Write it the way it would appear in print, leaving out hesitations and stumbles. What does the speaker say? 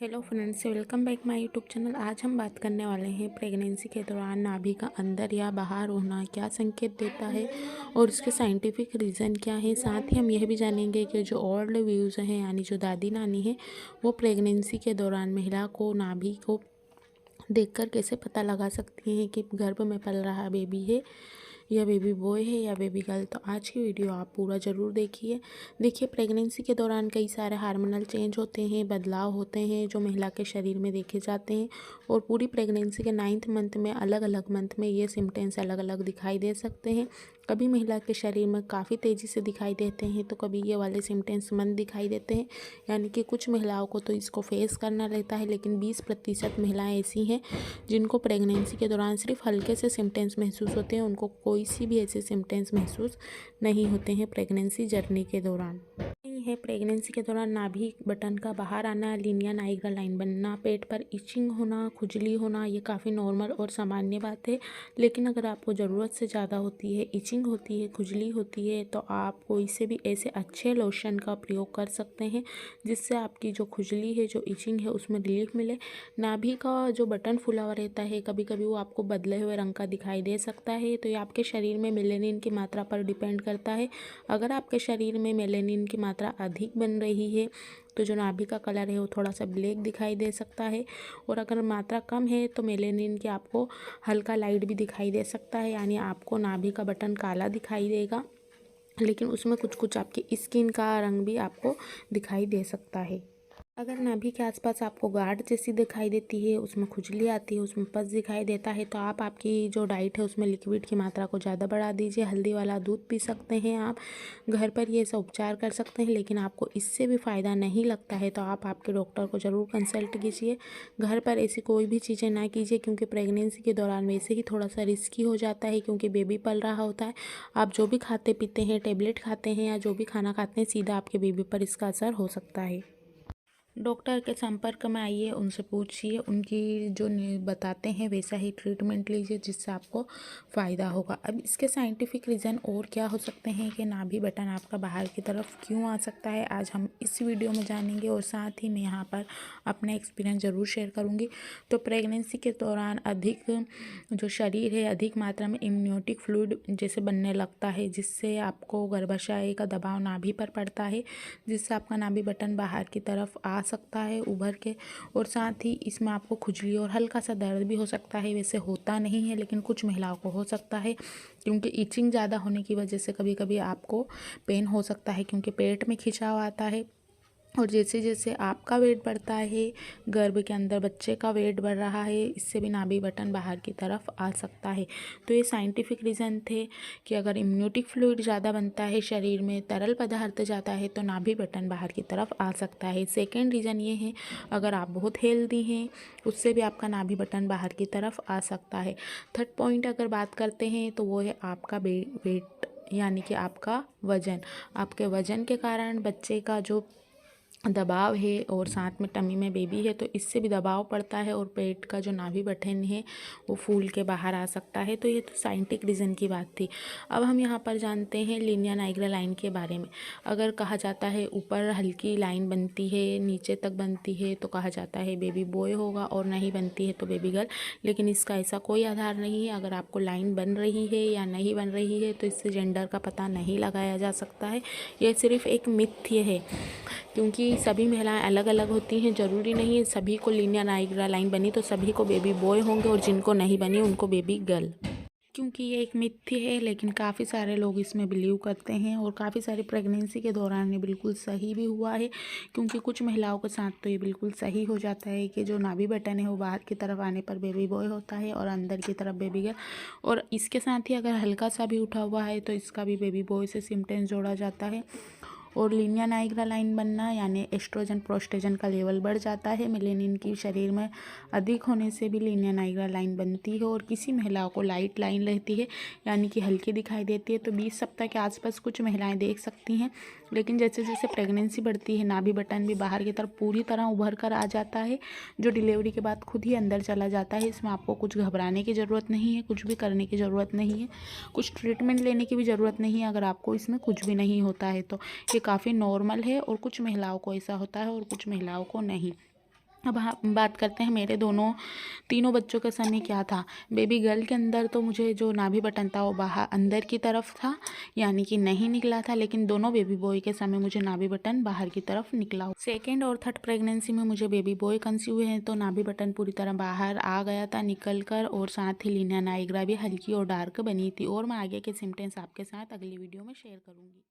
Hello friends, welcome back my YouTube channel. आज हम बात करने वाले हैं प्रेगनेंसी के दौरान नाभि का अंदर या बाहर होना क्या संकेत देता है और उसके साइंटिफिक रीज़न क्या है। साथ ही हम यह भी जानेंगे कि जो ओल्ड व्यूज़ हैं यानी जो दादी नानी है वो प्रेगनेंसी के दौरान महिला को नाभि को देखकर कैसे पता लगा सकती हैं कि गर्भ में पल रहा बेबी है या बेबी बॉय है या बेबी गर्ल। तो आज की वीडियो आप पूरा ज़रूर देखिए प्रेगनेंसी के दौरान कई सारे हार्मोनल चेंज होते हैं, बदलाव होते हैं जो महिला के शरीर में देखे जाते हैं और पूरी प्रेगनेंसी के 9th मंथ में अलग अलग मंथ में ये सिम्टम्स अलग अलग दिखाई दे सकते हैं। कभी महिला के शरीर में काफ़ी तेज़ी से दिखाई देते हैं तो कभी ये वाले सिम्टम्स मंद दिखाई देते हैं, यानी कि कुछ महिलाओं को तो इसको फेस करना रहता है, लेकिन 20% महिलाएं ऐसी हैं जिनको प्रेगनेंसी के दौरान सिर्फ हल्के से सिम्टम्स महसूस होते हैं, उनको कोई सी भी ऐसे सिम्टम्स महसूस नहीं होते हैं प्रेगनेंसी जर्नी के दौरान। है प्रेगनेंसी के दौरान नाभि बटन का बाहर आना, लीनिया नाइग्रा लाइन बनना, पेट पर इचिंग होना, खुजली होना, ये काफ़ी नॉर्मल और सामान्य बात है। लेकिन अगर आपको ज़रूरत से ज़्यादा होती है, इचिंग होती है, खुजली होती है, तो आप कोई से भी ऐसे अच्छे लोशन का प्रयोग कर सकते हैं जिससे आपकी जो खुजली है, जो इचिंग है, उसमें रिलीफ मिले। नाभि का जो बटन फुला हुआ रहता है कभी कभी वो आपको बदले हुए रंग का दिखाई दे सकता है, तो ये आपके शरीर में मेलेनिन की मात्रा पर डिपेंड करता है। अगर आपके शरीर में मेलेनिन की मात्रा अधिक बन रही है तो जो नाभि का कलर है वो थोड़ा सा ब्लैक दिखाई दे सकता है, और अगर मात्रा कम है तो मेलेनिन की आपको हल्का लाइट भी दिखाई दे सकता है, यानी आपको नाभि का बटन काला दिखाई देगा, लेकिन उसमें कुछ कुछ आपकी स्किन का रंग भी आपको दिखाई दे सकता है। अगर नाभि के आसपास आपको गाढ़ जैसी दिखाई देती है, उसमें खुजली आती है, उसमें पस दिखाई देता है, तो आप आपकी जो डाइट है उसमें लिक्विड की मात्रा को ज़्यादा बढ़ा दीजिए। हल्दी वाला दूध पी सकते हैं, आप घर पर ये सब उपचार कर सकते हैं, लेकिन आपको इससे भी फ़ायदा नहीं लगता है तो आप आपके डॉक्टर को ज़रूर कंसल्ट कीजिए। घर पर ऐसी कोई भी चीज़ें ना कीजिए क्योंकि प्रेगनेंसी के दौरान वैसे ही थोड़ा सा रिस्की हो जाता है क्योंकि बेबी पल रहा होता है। आप जो भी खाते पीते हैं, टेबलेट खाते हैं या जो भी खाना खाते हैं, सीधा आपके बेबी पर इसका असर हो सकता है। डॉक्टर के संपर्क में आइए, उनसे पूछिए, उनकी जो बताते हैं वैसा ही ट्रीटमेंट लीजिए जिससे आपको फ़ायदा होगा। अब इसके साइंटिफिक रीज़न और क्या हो सकते हैं कि नाभि बटन आपका बाहर की तरफ क्यों आ सकता है, आज हम इस वीडियो में जानेंगे और साथ ही मैं यहाँ पर अपना एक्सपीरियंस ज़रूर शेयर करूँगी। तो प्रेगनेंसी के दौरान अधिक जो शरीर है अधिक मात्रा में इम्यूनिटिक फ्लूइड जैसे बनने लगता है, जिससे आपको गर्भाशय का दबाव नाभि पर पड़ता है, जिससे आपका नाभि बटन बाहर की तरफ आ सकता है उभर के, और साथ ही इसमें आपको खुजली और हल्का सा दर्द भी हो सकता है। वैसे होता नहीं है लेकिन कुछ महिलाओं को हो सकता है क्योंकि इचिंग ज़्यादा होने की वजह से कभी कभी आपको पेन हो सकता है क्योंकि पेट में खिंचाव आता है। और जैसे जैसे आपका वेट बढ़ता है, गर्भ के अंदर बच्चे का वेट बढ़ रहा है, इससे भी नाभि बटन बाहर की तरफ आ सकता है। तो ये साइंटिफिक रीज़न थे कि अगर इम्यूनिटिक फ्लूइड ज़्यादा बनता है शरीर में, तरल पदार्थ ज़्यादा है, तो नाभि बटन बाहर की तरफ आ सकता है। सेकेंड रीज़न ये है अगर आप बहुत हेल्दी हैं उससे भी आपका नाभि बटन बाहर की तरफ आ सकता है। थर्ड पॉइंट अगर बात करते हैं तो वो है आपका वेट, यानी कि आपका वज़न। आपके वज़न के कारण बच्चे का जो दबाव है और साथ में टमी में बेबी है तो इससे भी दबाव पड़ता है और पेट का जो नाभि बटन है वो फूल के बाहर आ सकता है। तो ये तो साइंटिफिक रीज़न की बात थी। अब हम यहाँ पर जानते हैं लीनिया नाइग्रा लाइन के बारे में। अगर कहा जाता है ऊपर हल्की लाइन बनती है, नीचे तक बनती है, तो कहा जाता है बेबी बॉय होगा, और नहीं बनती है तो बेबी गर्ल, लेकिन इसका ऐसा कोई आधार नहीं है। अगर आपको लाइन बन रही है या नहीं बन रही है तो इससे जेंडर का पता नहीं लगाया जा सकता है। यह सिर्फ एक मिथ्य है क्योंकि सभी महिलाएं अलग अलग होती हैं। ज़रूरी नहीं है सभी को लीनिया नाइग्रा लाइन बनी तो सभी को बेबी बॉय होंगे और जिनको नहीं बनी उनको बेबी गर्ल, क्योंकि ये एक मिथ्य है। लेकिन काफ़ी सारे लोग इसमें बिलीव करते हैं और काफ़ी सारी प्रेगनेंसी के दौरान ये बिल्कुल सही भी हुआ है, क्योंकि कुछ महिलाओं के साथ तो ये बिल्कुल सही हो जाता है कि जो नाभि बटन है वो बाहर की तरफ आने पर बेबी बॉय होता है और अंदर की तरफ बेबी गर्ल। और इसके साथ ही अगर हल्का सा भी उठा हुआ है तो इसका भी बेबी बॉय से सिम्टम्स जोड़ा जाता है। और लीनिया नाइग्रा लाइन बनना यानी एस्ट्रोजन प्रोस्टेजन का लेवल बढ़ जाता है। मेलेनिन की शरीर में अधिक होने से भी लीनिया नाइग्रा लाइन बनती है और किसी महिलाओं को लाइट लाइन रहती है, यानी कि हल्की दिखाई देती है। तो 20 सप्ताह के आसपास कुछ महिलाएं देख सकती हैं, लेकिन जैसे जैसे प्रेगनेंसी बढ़ती है नाभि बटन भी बाहर की तरफ पूरी तरह उभर कर आ जाता है, जो डिलीवरी के बाद खुद ही अंदर चला जाता है। इसमें आपको कुछ घबराने की ज़रूरत नहीं है, कुछ भी करने की ज़रूरत नहीं है, कुछ ट्रीटमेंट लेने की भी ज़रूरत नहीं है अगर आपको इसमें कुछ भी नहीं होता है तो ये काफ़ी नॉर्मल है। और कुछ महिलाओं को ऐसा होता है और कुछ महिलाओं को नहीं। अब हम बात करते हैं मेरे तीनों बच्चों के समय क्या था। बेबी गर्ल के अंदर तो मुझे जो नाभि बटन था वो बाहर अंदर की तरफ था, यानी कि नहीं निकला था, लेकिन दोनों बेबी बॉय के समय मुझे नाभि बटन बाहर की तरफ निकला। सेकेंड और थर्ड प्रेगनेंसी में मुझे बेबी बॉय कंसीव हुए हैं तो नाभि बटन पूरी तरह बाहर आ गया था निकल कर, और साथ ही लीनिया नाइग्रा भी हल्की और डार्क बनी थी। और मैं आगे के सिम्टम्स आपके साथ अगली वीडियो में शेयर करूँगी।